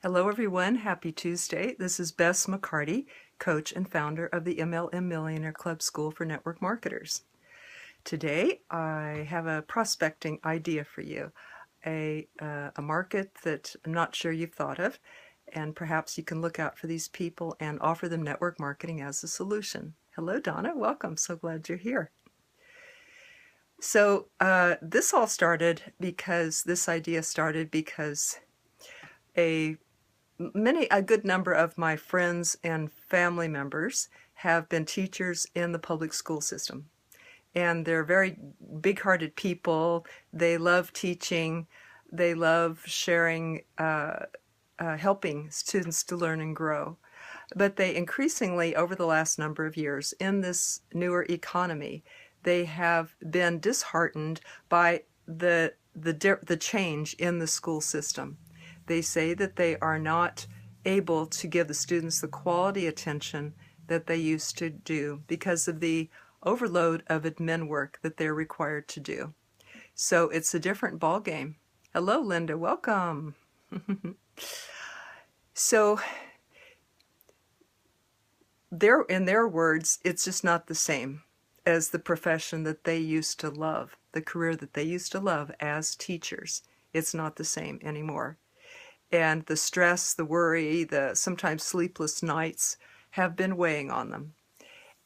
Hello, everyone. Happy Tuesday. This is Bess McCarty, coach and founder of the MLM Millionaire Club School for Network Marketers. Today, I have a prospecting idea for you, a market that I'm not sure you've thought of, and perhaps you can look out for these people and offer them network marketing as a solution. Hello, Donna. Welcome. So glad you're here. So this all started because a good number of my friends and family members have been teachers in the public school system. And they're very big-hearted people. They love teaching. They love sharing, helping students to learn and grow. But they increasingly, over the last number of years, in this newer economy, they have been disheartened by the change in the school system. They say that they are not able to give the students the quality attention that they used to do because of the overload of admin work that they're required to do. So it's a different ballgame. Hello, Linda. Welcome. So in their words, it's just not the same as the profession that they used to love, the career that they used to love as teachers. It's not the same anymore. And the stress, the worry, the sometimes sleepless nights have been weighing on them.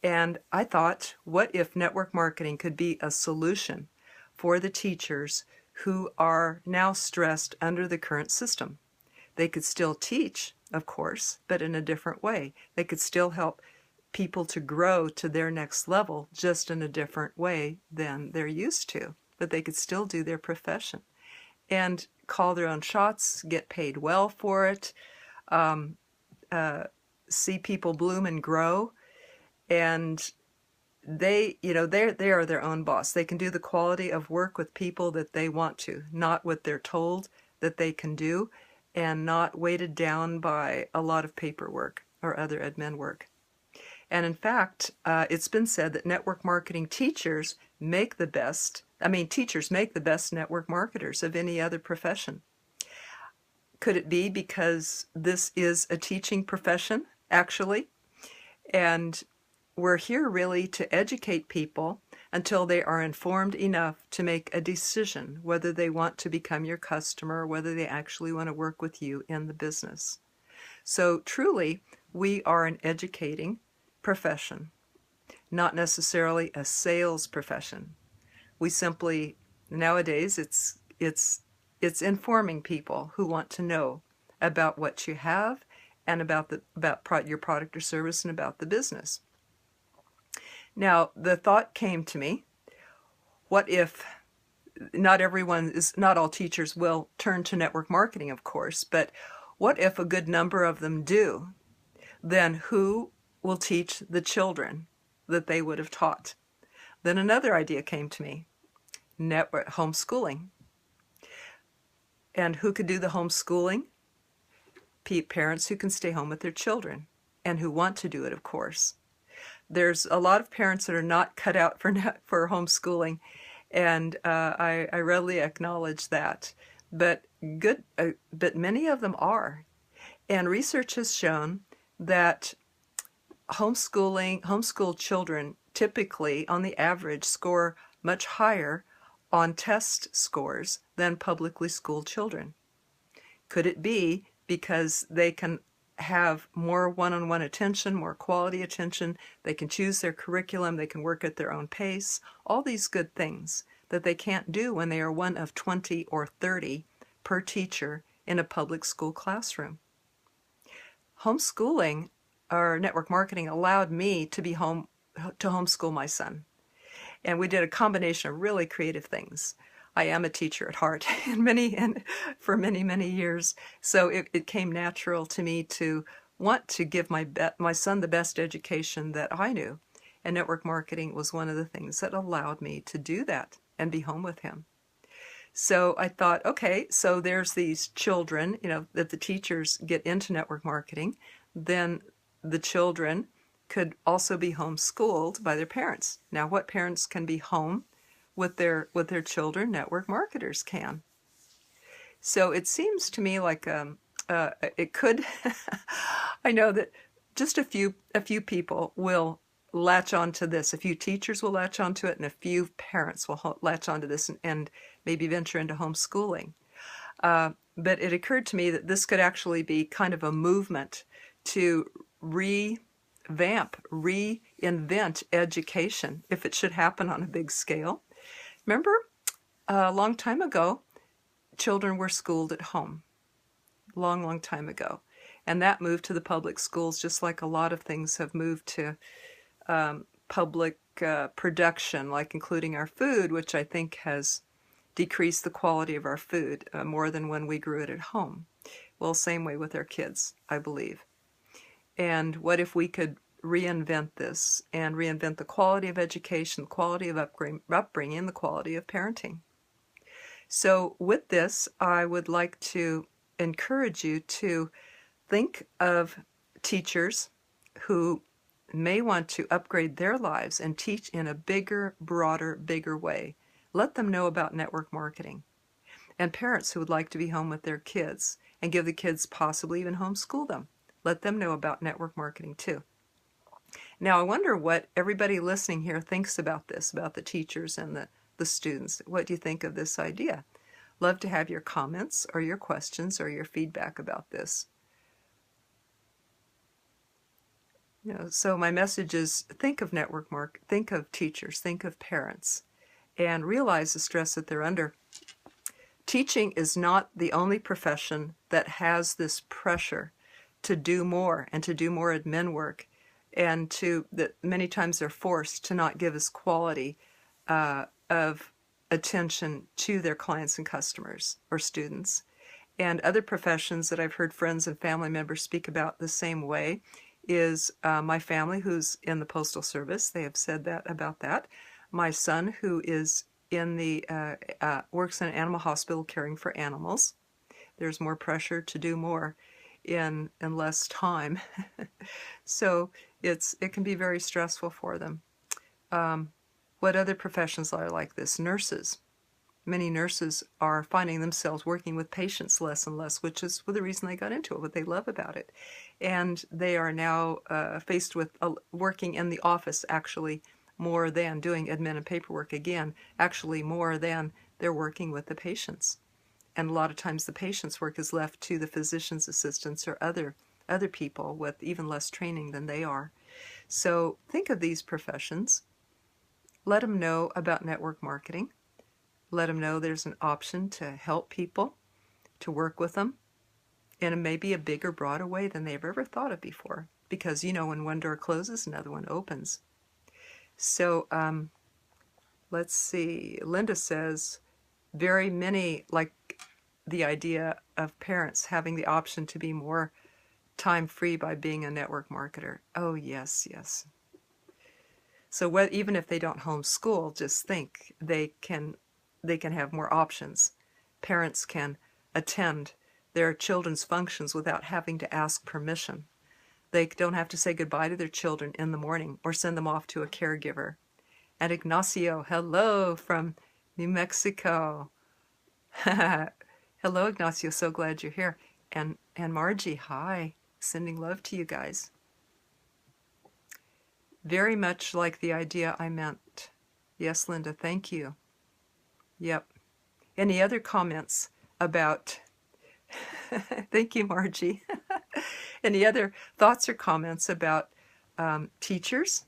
And I thought, what if network marketing could be a solution for the teachers who are now stressed under the current system? They could still teach, of course, but in a different way. They could still help people to grow to their next level, just in a different way than they're used to. But they could still do their profession and call their own shots, get paid well for it, see people bloom and grow. And they are their own boss. They can do the quality of work with people that they want to, not what they're told that they can do, and not weighted down by a lot of paperwork or other admin work. And in fact, it's been said that network marketing teachers make the best network marketers of any other profession. Could it be because this is a teaching profession, actually? And we're here really to educate people until they are informed enough to make a decision whether they want to become your customer or whether they actually want to work with you in the business. So truly, we are an educating profession, not necessarily a sales profession. We simply, nowadays, it's informing people who want to know about what you have and about your product or service and about the business. Now, the thought came to me, what if not all teachers will turn to network marketing, of course, but what if a good number of them do? Then who will teach the children that they would have taught? Then another idea came to me, homeschooling. And who could do the homeschooling? Parents who can stay home with their children and who want to do it, of course. There's a lot of parents that are not cut out for homeschooling, and I readily acknowledge that. But many of them are. And research has shown that homeschool children typically, on the average, score much higher on test scores than publicly schooled children. Could it be because they can have more one-on-one attention, more quality attention, they can choose their curriculum, they can work at their own pace, all these good things that they can't do when they are one of 20 or 30 per teacher in a public school classroom? Homeschooling or network marketing allowed me to homeschool my son. And we did a combination of really creative things. I am a teacher at heart for many years. So it came natural to me to want to give my son the best education that I knew. And network marketing was one of the things that allowed me to do that and be home with him. So I thought, okay, so there's these children, that the teachers get into network marketing, then the children could also be homeschooled by their parents. Now, what parents can be home with their children? Network marketers can. So it seems to me like a it could. I know that just a few people will latch onto this. A few teachers will latch onto it, and a few parents will latch onto this and maybe venture into homeschooling. But it occurred to me that this could actually be kind of a movement to revamp, reinvent education if it should happen on a big scale. Remember, a long time ago, children were schooled at home. Long time ago. And that moved to the public schools, just like a lot of things have moved to public production, like including our food, which I think has decreased the quality of our food more than when we grew it at home. Well, same way with our kids, I believe. And what if we could reinvent this and reinvent the quality of education, the quality of upbringing, the quality of parenting? So with this, I would like to encourage you to think of teachers who may want to upgrade their lives and teach in a bigger, broader, bigger way. Let them know about network marketing. And parents who would like to be home with their kids and give the kids possibly even homeschool them. Let them know about network marketing too. Now I wonder what everybody listening here thinks about this, about the teachers and the students. What do you think of this idea? Love to have your comments or your questions or your feedback about this. So my message is think of think of teachers, think of parents, and realize the stress that they're under. Teaching is not the only profession that has this pressure to do more and to do more admin work, and that many times they're forced to not give as quality of attention to their clients and customers or students. And other professions that I've heard friends and family members speak about the same way is my family who's in the Postal Service. They have said that about that. My son who is in the works in an animal hospital caring for animals. There's more pressure to do more in less time. So it can be very stressful for them. What other professions are like this? Nurses. Many nurses are finding themselves working with patients less and less, which is the reason they got into it, what they love about it. And they are now faced with working in the office actually more than doing admin and paperwork again, actually more than they're working with the patients. And a lot of times the patient's work is left to the physician's assistants or other people with even less training than they are. So think of these professions. Let them know about network marketing. Let them know there's an option to help people, to work with them in maybe a bigger, broader way than they've ever thought of before. Because, when one door closes, another one opens. So let's see. Linda says, very many like the idea of parents having the option to be more time-free by being a network marketer. Oh, yes, yes. So even if they don't homeschool, just think they can have more options. Parents can attend their children's functions without having to ask permission. They don't have to say goodbye to their children in the morning or send them off to a caregiver. And Ignacio, hello from New Mexico. Hello, Ignacio, so glad you're here. And Margie, hi. Sending love to you guys. Very much like the idea I meant. Yes, Linda, thank you. Yep. Any other comments about... Thank you, Margie. Any other thoughts or comments about teachers,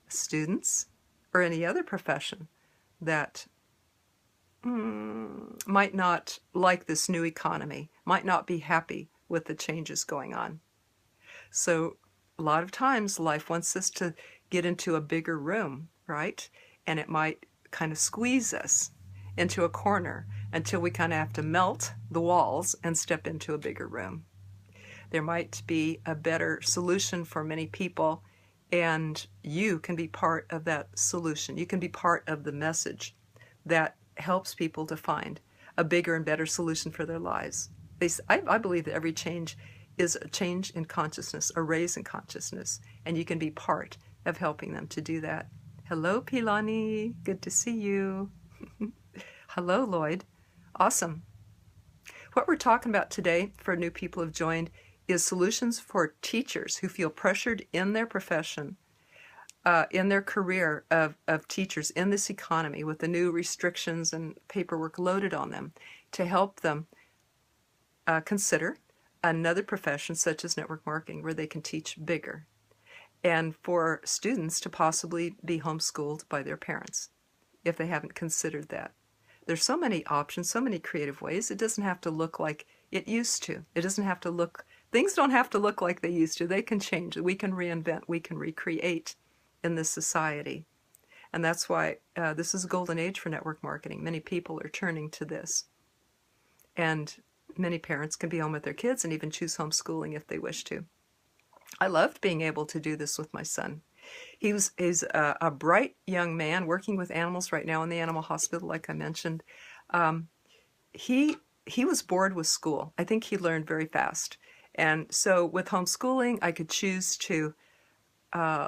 students, or any other profession that might not like this new economy, might not be happy with the changes going on? So a lot of times life wants us to get into a bigger room, right? And it might kind of squeeze us into a corner until we kind of have to melt the walls and step into a bigger room. There might be a better solution for many people, and you can be part of that solution. You can be part of the message that helps people to find a bigger and better solution for their lives. I believe that every change is a change in consciousness, a raise in consciousness, and you can be part of helping them to do that. Hello, Pilani. Good to see you. Hello, Lloyd. Awesome. What we're talking about today for new people who've joined is solutions for teachers who feel pressured in their profession, in their career of teachers in this economy with the new restrictions and paperwork loaded on them, to help them consider another profession such as network marketing where they can teach bigger, and for students to possibly be homeschooled by their parents if they haven't considered that. There's so many options, so many creative ways. It doesn't have to look like it used to. It doesn't have to look, things don't have to look like they used to. They can change. We can reinvent. We can recreate in this society. And that's why this is a golden age for network marketing. Many people are turning to this. And many parents can be home with their kids and even choose homeschooling if they wish to. I loved being able to do this with my son. He's a bright young man working with animals right now in the animal hospital, like I mentioned. He was bored with school. I think he learned very fast. And so with homeschooling, I could choose to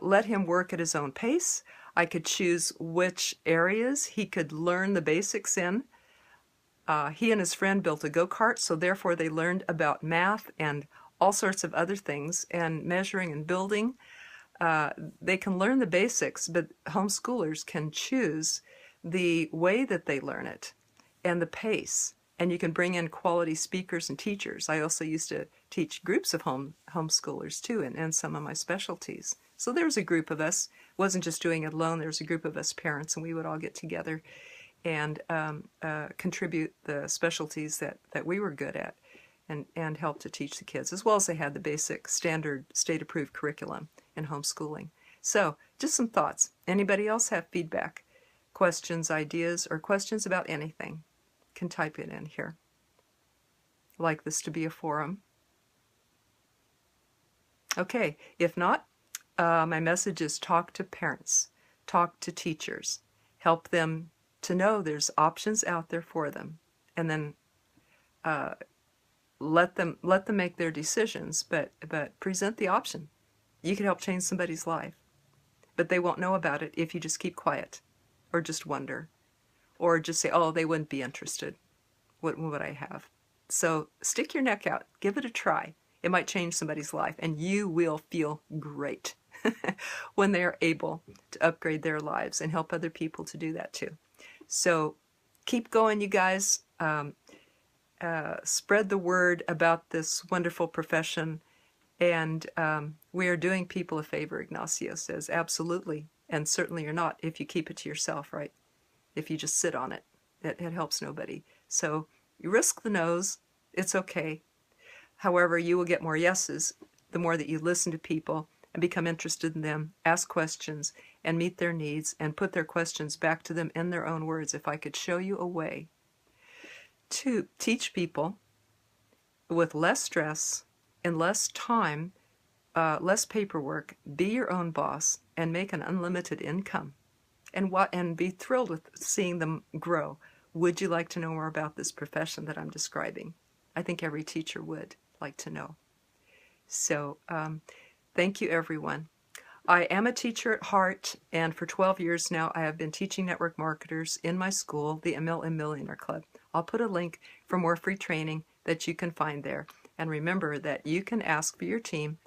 let him work at his own pace. I could choose which areas he could learn the basics in. He and his friend built a go-kart, so therefore they learned about math and all sorts of other things, and measuring and building. They can learn the basics, but homeschoolers can choose the way that they learn it and the pace. And you can bring in quality speakers and teachers. I also used to teach groups of homeschoolers too, and some of my specialties. So there was a group of us. Wasn't just doing it alone. There was a group of us parents, and we would all get together and contribute the specialties that we were good at, and help to teach the kids, as well as they had the basic standard state-approved curriculum in homeschooling. So just some thoughts. Anybody else have feedback, questions, ideas, or questions about anything? Can type it in here. I'd like this to be a forum. Okay, if not, my message is talk to parents, talk to teachers, help them to know there's options out there for them, and then let them make their decisions, but present the option. You can help change somebody's life, but they won't know about it if you just keep quiet, or just wonder, or just say, oh, they wouldn't be interested. What would I have? So stick your neck out. Give it a try. It might change somebody's life, and you will feel great when they are able to upgrade their lives and help other people to do that too. So keep going, you guys. Spread the word about this wonderful profession. And we are doing people a favor, Ignacio says. Absolutely. And certainly you're not if you keep it to yourself, right? If you just sit on it, it helps nobody. So you risk the no's. It's okay. However, you will get more yeses the more that you listen to people and become interested in them, ask questions, and meet their needs, and put their questions back to them in their own words. If I could show you a way to teach people with less stress, in less time, less paperwork, be your own boss, and make an unlimited income, and be thrilled with seeing them grow. Would you like to know more about this profession that I'm describing? I think every teacher would like to know. So thank you, everyone. I am a teacher at heart, and for 12 years now I have been teaching network marketers in my school, the MLM Millionaire Club. I'll put a link for more free training that you can find there. And remember that you can ask for your team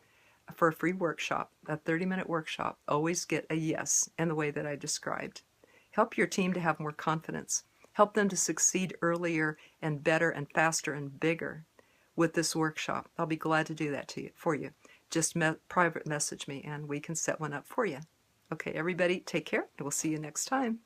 for a free workshop, a 30-minute workshop. Always get a yes in the way that I described. Help your team to have more confidence. Help them to succeed earlier and better and faster and bigger with this workshop. I'll be glad to do that for you. Just private message me and we can set one up for you. Okay, everybody, take care, and we'll see you next time.